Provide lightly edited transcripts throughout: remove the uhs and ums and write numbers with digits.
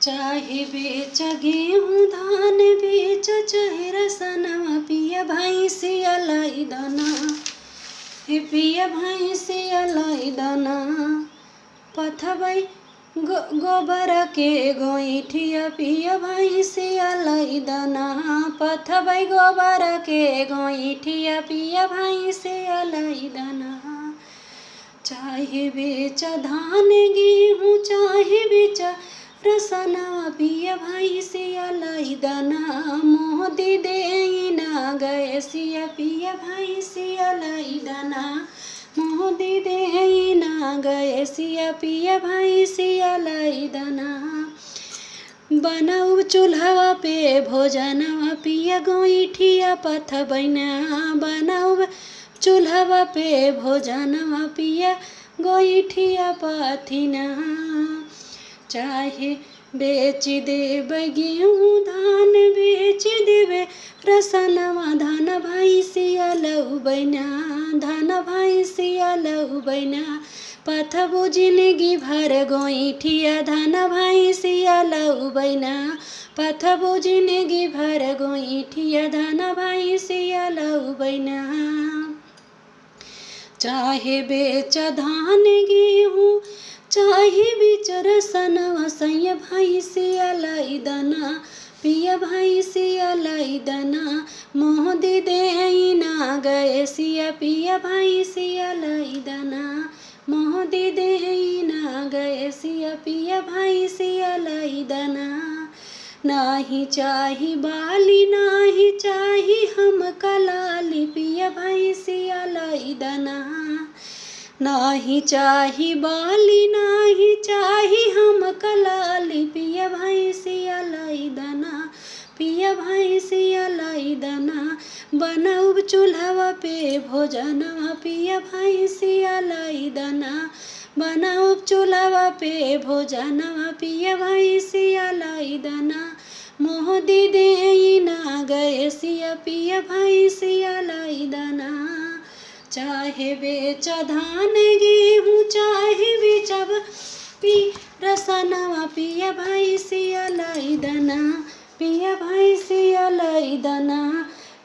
चाहे बेच गेहूँ धान बेच चाहे रसनवा पिया भैंसिया लाई दाना, हे पिया भैंसिया लाई दाना। पथबै गोबर के गोइठिया पिया भैंसिया लाई दाना, पथबै गोबर के गोइठिया पिया भैंसिया लाई दाना। चाहे बेच धान गेहूँ चाहे बेच रसनवा पिया भैंसिया लाई दाना। मोदी देना गैसिया पिया भैंसिया लाई दाना, मोदी देना गैसिया पिया भैंसिया लाई दाना। बनाऊ चूल्हा पे भोजनवा पिया गोइठिया पथबैना, बनाऊ चूल्हा पे भोजनवा पिया गोइठिया पथिना। चाहे बेच देबै गेहूँ धान बेच देबै रसनवा धान भैंसिया लउबैना, धान भैंसिया लउबैना। पथबो जिंदगी भर गोइठिया धान भैंसिया लउबैना, पथबो जिंदगी भर गोइठिया धान भैंसिया लउबैना। चाहे बेच धान गेहूँ चाहे बेच रसनवा सैया भैंसिया लाई दाना, पिया भैंसिया लाई दाना। मोदी देना गैसिया पिया भैंसिया लाई दाना, मोदी देना गैसिया पिया भैंसिया लाई दाना। नाही चाही बाली नाही चाही हम कलाली पिया भैंसिया लाई दाना, नाही चाही बाली नाही चाही हम कलाली पिया भैंसिया लाई दाना, पिया भैंसिया लाई दाना। बनाऊ चूल्हा पे भोजनवा पिया भैंसिया लाई दाना, बनाऊ चूल्हा पे भोजनवा पिया भैंसिया लाई दाना। मोदी देना गैसिया पिया भैंसिया लाई दाना। चाहे बेच धान गेहूँ चाहे बेचब रसनवा पिया भैंसिया लाई दाना, पिया भैंसिया लाई दाना।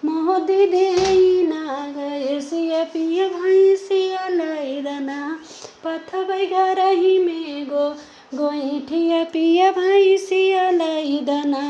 मोदी देना गैसिया पिया भैंसिया लाई दाना। पथबै घरही में गोइठिया पिया भैंसिया लाई दाना।